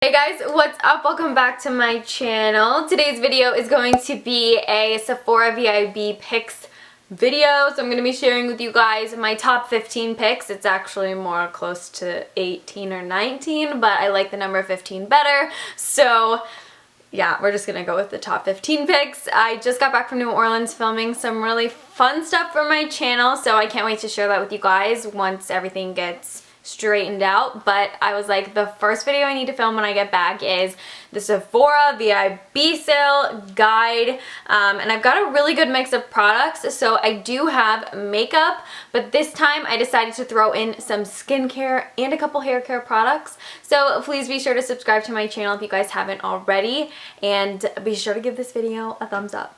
Hey guys, what's up? Welcome back to my channel. Today's video is going to be a Sephora Vib picks video. So I'm going to be sharing with you guys my top 15 picks. It's actually more close to 18 or 19, but I like the number 15 better. So yeah, we're just going to go with the top 15 picks. I just got back from New Orleans filming some really fun stuff for my channel, so I can't wait to share that with you guys once everything gets straightened out. But I was like, the first video I need to film when I get back is the Sephora Vib sale guide, and I've got a really good mix of products. So I do have makeup, but this time I decided to throw in some skincare and a couple hair care products. So please be sure to subscribe to my channel if you guys haven't already, and be sure to give this video a thumbs up.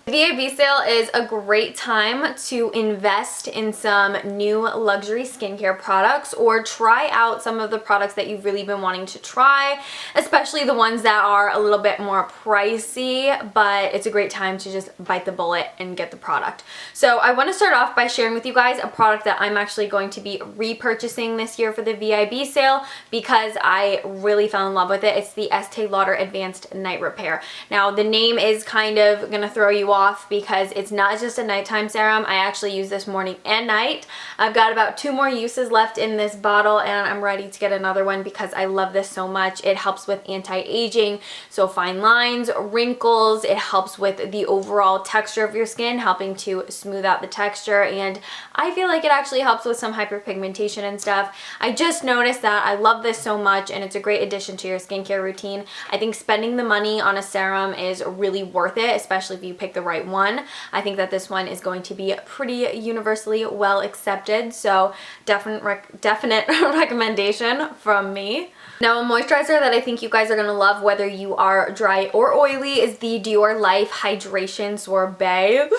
The Vib sale is a great time to invest in some new luxury skincare products or try out some of the products that you've really been wanting to try, especially the ones that are a little bit more pricey, but it's a great time to just bite the bullet and get the product. So I want to start off by sharing with you guys a product that I'm actually going to be repurchasing this year for the Vib sale because I really fell in love with it. It's the Estee Lauder Advanced Night Repair. Now the name is kind of going to throw you off because it's not just a nighttime serum. I actually use this morning and night. I've got about 2 more uses left in this bottle, and I'm ready to get another one because I love this so much. It helps with anti-aging, so fine lines, wrinkles. It helps with the overall texture of your skin, helping to smooth out the texture, and I feel like it actually helps with some hyperpigmentation and stuff. I just noticed that I love this so much, and it's a great addition to your skincare routine. I think spending the money on a serum is really worth it, especially if you pick the right one. I think that this one is going to be pretty universally well accepted, so definite recommendation from me. Now, a moisturizer that I think you guys are going to love whether you are dry or oily is the Dior Life Hydration Sorbet.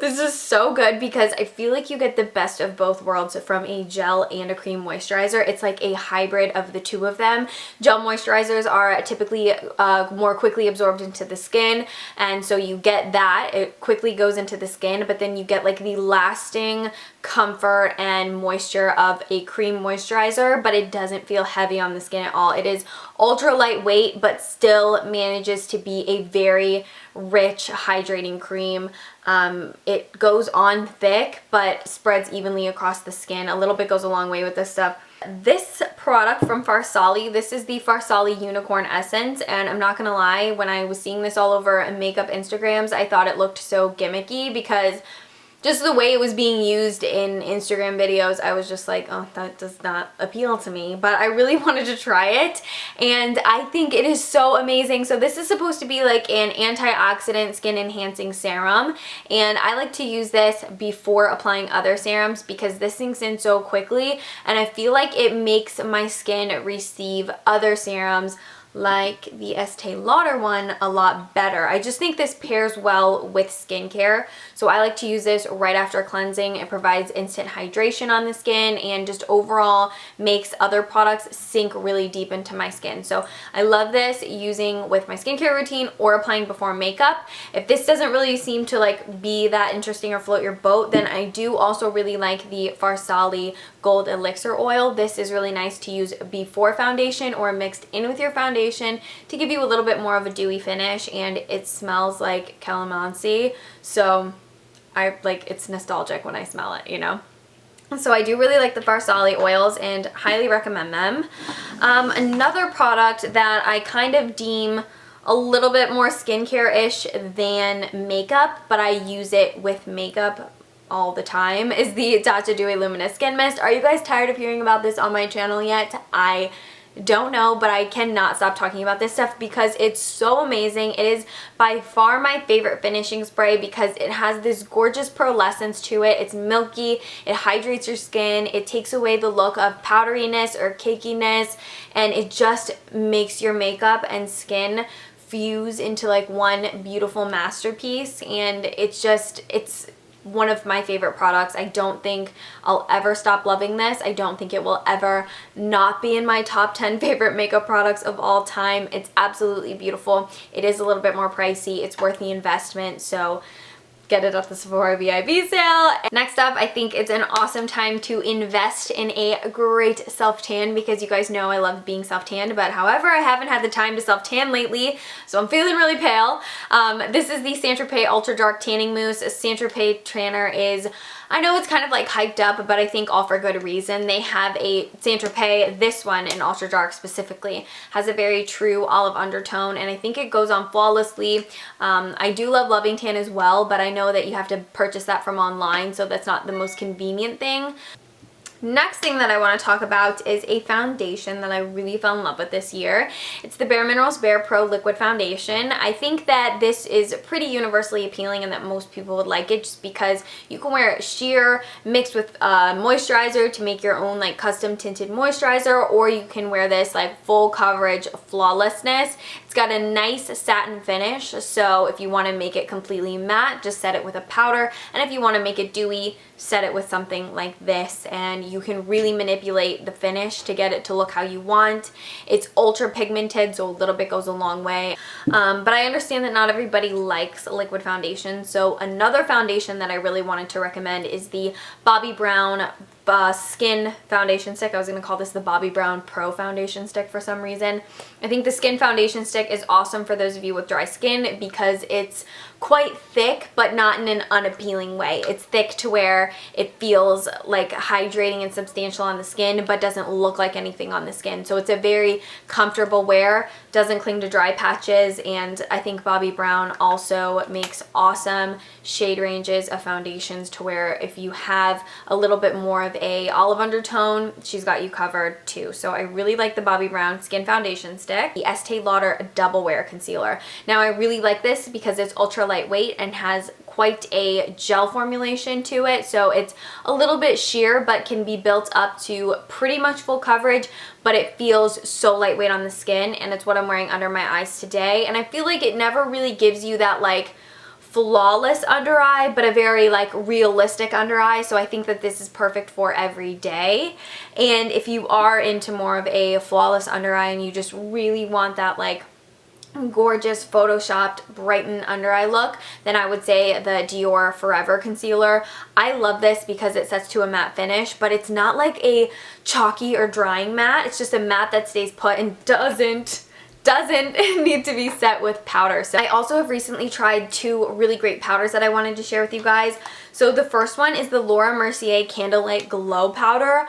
This is so good because I feel like you get the best of both worlds from a gel and a cream moisturizer. It's like a hybrid of the two of them. Gel moisturizers are typically more quickly absorbed into the skin, and so you get that. It quickly goes into the skin, but then you get like the lasting comfort and moisture of a cream moisturizer, but it doesn't feel heavy on the skin at all. It is ultra lightweight, but still manages to be a very rich hydrating cream. It goes on thick, but spreads evenly across the skin. A little bit goes a long way with this stuff. This product from Farsali, this is the Farsali Unicorn Essence, and I'm not gonna lie, when I was seeing this all over makeup Instagrams, I thought it looked so gimmicky because just the way it was being used in Instagram videos, I was just like, oh, that does not appeal to me. But I really wanted to try it, and I think it is so amazing. So this is supposed to be like an antioxidant skin enhancing serum, and I like to use this before applying other serums because this sinks in so quickly, and I feel like it makes my skin receive other serums like the Estee Lauder one a lot better. I just think this pairs well with skincare, so I like to use this right after cleansing. It provides instant hydration on the skin and just overall makes other products sink really deep into my skin. So I love this using with my skincare routine or applying before makeup. If this doesn't really seem to like be that interesting or float your boat, then I do also really like the Farsali Gold Elixir Oil. This is really nice to use before foundation or mixed in with your foundation to give you a little bit more of a dewy finish, and it smells like calamansi, so it's nostalgic when I smell it, you know. So I do really like the Farsali oils and highly recommend them. Another product that I kind of deem a little bit more skincare-ish than makeup, but I use it with makeup all the time, is the Tatcha Dewy Luminous Skin Mist. Are you guys tired of hearing about this on my channel yet? I don't know, but I cannot stop talking about this stuff because it's so amazing. It is by far my favorite finishing spray because it has this gorgeous pearlescence to it. It's milky, it hydrates your skin, it takes away the look of powderiness or cakiness, and it just makes your makeup and skin fuse into like one beautiful masterpiece, and it's one of my favorite products. I don't think I'll ever stop loving this. I don't think it will ever not be in my top 10 favorite makeup products of all time. It's absolutely beautiful. It is a little bit more pricey. It's worth the investment, so get it at the Sephora Vib sale. Next up, I think it's an awesome time to invest in a great self-tan because you guys know I love being self-tanned, but however, I haven't had the time to self-tan lately, so I'm feeling really pale. This is the Saint-Tropez Ultra Dark Tanning Mousse. Saint-Tropez Tanner is, I know it's kind of like hyped up, but I think all for good reason. They have a Saint-Tropez, this one in Ultra Dark specifically, has a very true olive undertone, and I think it goes on flawlessly. I do love Loving Tan as well, but I know that you have to purchase that from online, so that's not the most convenient thing. Next thing that I want to talk about is a foundation that I really fell in love with this year. It's the Bare Minerals Bare Pro Liquid Foundation. I think that this is pretty universally appealing and that most people would like it just because you can wear it sheer mixed with moisturizer to make your own like custom tinted moisturizer, or you can wear this like full coverage flawlessness. It's got a nice satin finish, so if you want to make it completely matte, just set it with a powder, and if you want to make it dewy, set it with something like this, and you can really manipulate the finish to get it to look how you want. It's ultra pigmented, so a little bit goes a long way. But I understand that not everybody likes a liquid foundation, so another foundation that I really wanted to recommend is the Bobbi Brown Skin Foundation Stick. I was going to call this the Bobbi Brown Pro Foundation Stick for some reason. I think the Skin Foundation Stick is awesome for those of you with dry skin because it's quite thick, but not in an unappealing way. It's thick to where it feels like hydrating and substantial on the skin, but doesn't look like anything on the skin. So it's a very comfortable wear, doesn't cling to dry patches, and I think Bobbi Brown also makes awesome shade ranges of foundations to where if you have a little bit more of a olive undertone, she's got you covered too. So I really like the Bobbi Brown Skin Foundation Stick. The Estee Lauder Double Wear Concealer. Now I really like this because it's ultra lightweight and has quite a gel formulation to it, so it's a little bit sheer but can be built up to pretty much full coverage, but it feels so lightweight on the skin, and it's what I'm wearing under my eyes today. And I feel like it never really gives you that like flawless under eye, but a very like realistic under eye, so I think that this is perfect for every day. And if you are into more of a flawless under eye and you just really want that like gorgeous photoshopped brightened under eye look, then I would say the Dior Forever concealer. I love this because it sets to a matte finish, but it's not like a chalky or drying matte. It's just a matte that stays put and doesn't need to be set with powder. So I also have recently tried two really great powders that I wanted to share with you guys. So the first one is the Laura Mercier Candlelight Glow Powder.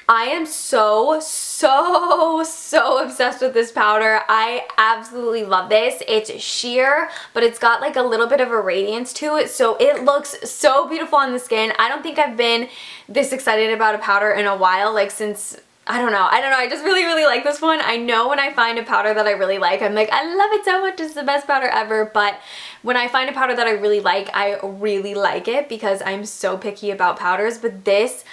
I am so obsessed with this powder. I absolutely love this. It's sheer, but it's got like a little bit of a radiance to it, so it looks so beautiful on the skin. I don't think I've been this excited about a powder in a while, like since I don't know. I just really like this one. I know when I find a powder that I really like, I'm like, I love it so much. It's the best powder ever. But when I find a powder that I really like it because I'm so picky about powders. But this,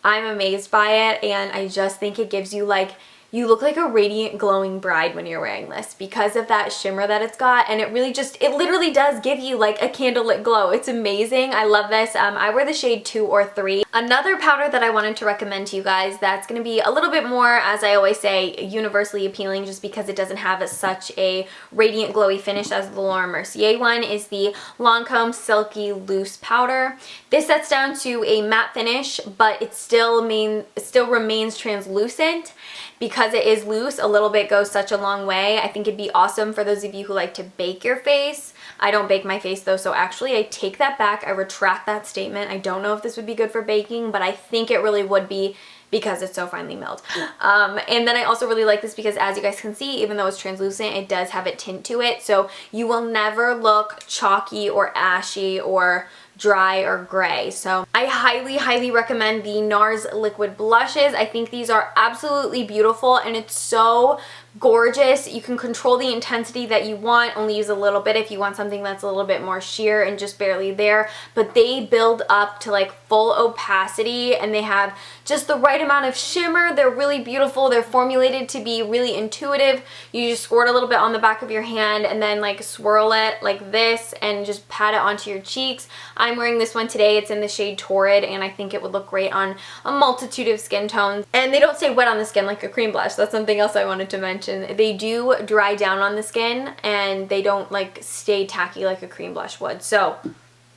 I'm amazed by it, and I just think it gives you like, you look like a radiant glowing bride when you're wearing this because of that shimmer that it's got, and it literally does give you like a candlelit glow. It's amazing. I love this. I wear the shade 2 or 3. Another powder that I wanted to recommend to you guys that's going to be a little bit more, as I always say, universally appealing just because it doesn't have such a radiant glowy finish as the Laura Mercier one, is the Lancome Silky Loose Powder. This sets down to a matte finish, but it still remains translucent. Because it is loose, a little bit goes such a long way. I think it'd be awesome for those of you who like to bake your face. I don't bake my face though, so actually I take that back. I retract that statement. I don't know if this would be good for baking, but I think it really would be because it's so finely milled. And then I also really like this because, as you guys can see, even though it's translucent, it does have a tint to it, so you will never look chalky or ashy or dry or gray. So I highly recommend the NARS liquid blushes. I think these are absolutely beautiful, and it's so gorgeous. You can control the intensity that you want, only use a little bit if you want something that's a little bit more sheer and just barely there, but they build up to like full opacity, and they have just the right amount of shimmer. They're really beautiful. They're formulated to be really intuitive. You just squirt a little bit on the back of your hand and then like swirl it like this and just pat it onto your cheeks. I'm wearing this one today. It's in the shade Torrid, and I think it would look great on a multitude of skin tones. And they don't stay wet on the skin like a cream blush. That's something else I wanted to mention. They do dry down on the skin, and they don't like stay tacky like a cream blush would. So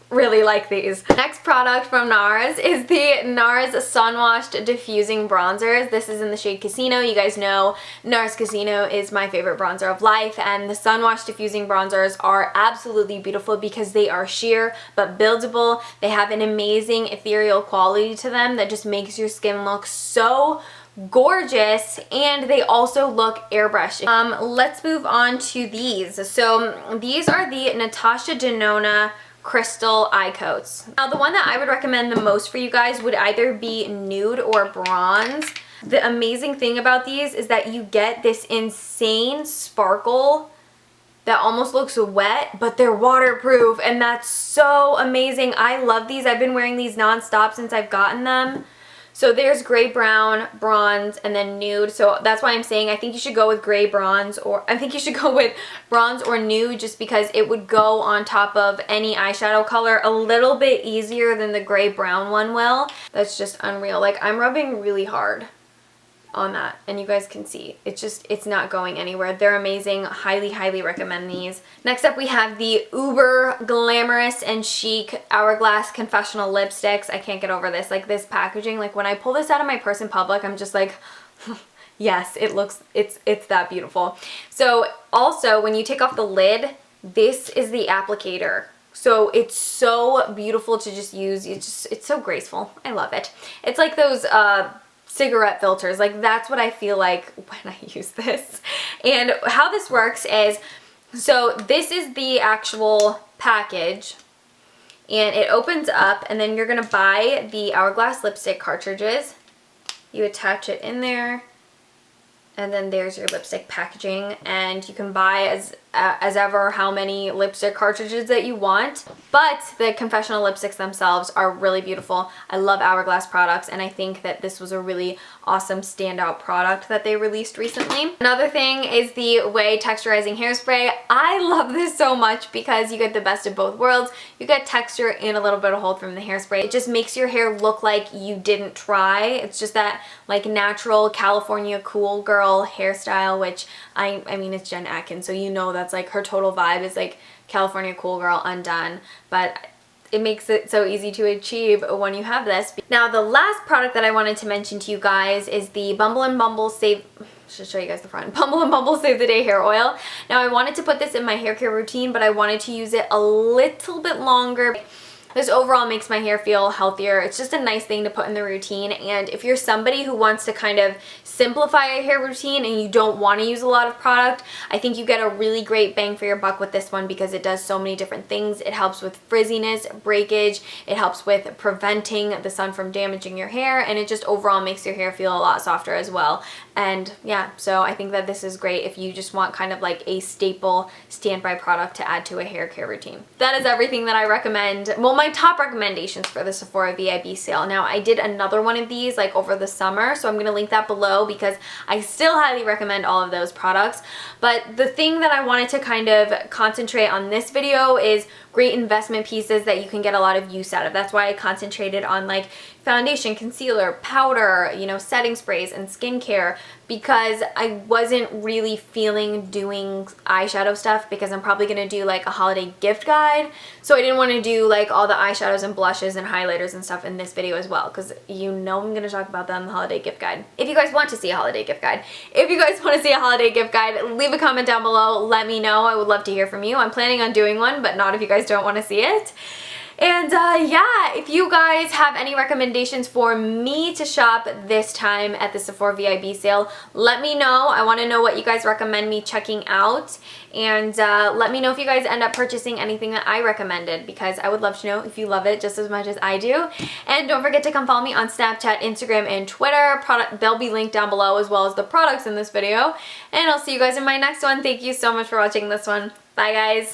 really like these. Next product from NARS is the NARS Sun Washed Diffusing Bronzers. This is in the shade Casino. You guys know NARS Casino is my favorite bronzer of life, and the Sun Washed Diffusing Bronzers are absolutely beautiful because they are sheer but buildable. They have an amazing ethereal quality to them that just makes your skin look so gorgeous, and they also look airbrushed. Let's move on to these. So these are the Natasha Denona Crystal Eye Coats. Now the one that I would recommend the most for you guys would either be nude or bronze. The amazing thing about these is that you get this insane sparkle that almost looks wet, but they're waterproof, and that's so amazing. I love these. I've been wearing these non-stop since I've gotten them. So there's gray, brown, bronze, and then nude. So that's why I'm saying I think you should go with gray, bronze, or I think you should go with bronze or nude, just because it would go on top of any eyeshadow color a little bit easier than the gray, brown one will. That's just unreal. Like, I'm rubbing really hard on that, and you guys can see it's not going anywhere. They're amazing. Highly recommend these. Next up we have the uber glamorous and chic Hourglass Confessional Lipsticks. I can't get over this. Like, this packaging, like when I pull this out of my purse in public, I'm just like yes, it's that beautiful. So also when you take off the lid, this is the applicator. So it's so beautiful to just use. It's so graceful. I love it. It's like those cigarette filters. Like, that's what I feel like when I use this. And how this works is, so this is the actual package, and it opens up, and then you're gonna buy the Hourglass lipstick cartridges. You attach it in there, and then there's your lipstick packaging, and you can buy as ever how many lipstick cartridges that you want. But the confessional lipsticks themselves are really beautiful. I love Hourglass products, and I think that this was a really awesome standout product that they released recently. Another thing is the Way Texturizing Hairspray. I love this so much because you get the best of both worlds. You get texture and a little bit of hold from the hairspray. It just makes your hair look like you didn't try. It's just that like natural California cool girl hairstyle, which I mean, it's Jen Atkins, so you know that's like her total vibe is like California cool girl undone, but it makes it so easy to achieve when you have this. Now the last product that I wanted to mention to you guys is the Bumble and Bumble Save, should show you guys the front, Bumble and Bumble Save the Day Hair Oil. Now I wanted to put this in my hair care routine, but I wanted to use it a little bit longer. This overall makes my hair feel healthier. It's just a nice thing to put in the routine, and if you're somebody who wants to kind of simplify a hair routine and you don't want to use a lot of product, I think you get a really great bang for your buck with this one because it does so many different things. It helps with frizziness, breakage, it helps with preventing the sun from damaging your hair, and it just overall makes your hair feel a lot softer as well. And yeah, so I think that this is great if you just want kind of like a staple standby product to add to a hair care routine. That is everything that I recommend. Well, my top recommendations for the Sephora Vib sale. Now I did another one of these like over the summer, so I'm going to link that below because I still highly recommend all of those products. But the thing that I wanted to kind of concentrate on this video is great investment pieces that you can get a lot of use out of. That's why I concentrated on like foundation, concealer, powder, you know, setting sprays, and skincare, because I wasn't really feeling doing eyeshadow stuff because I'm probably going to do like a holiday gift guide. So I didn't want to do like all the eyeshadows and blushes and highlighters and stuff in this video as well, because you know I'm going to talk about that in the holiday gift guide. If you guys want to see a holiday gift guide, leave a comment down below. Let me know. I would love to hear from you. I'm planning on doing one, but not if you guys don't want to see it. And yeah, if you guys have any recommendations for me to shop this time at the Sephora Vib sale, let me know. I want to know what you guys recommend me checking out. And let me know if you guys end up purchasing anything that I recommended, because I would love to know if you love it just as much as I do. And don't forget to come follow me on Snapchat, Instagram, and Twitter. They'll be linked down below, as well as the products in this video. And I'll see you guys in my next one. Thank you so much for watching this one. Bye, guys.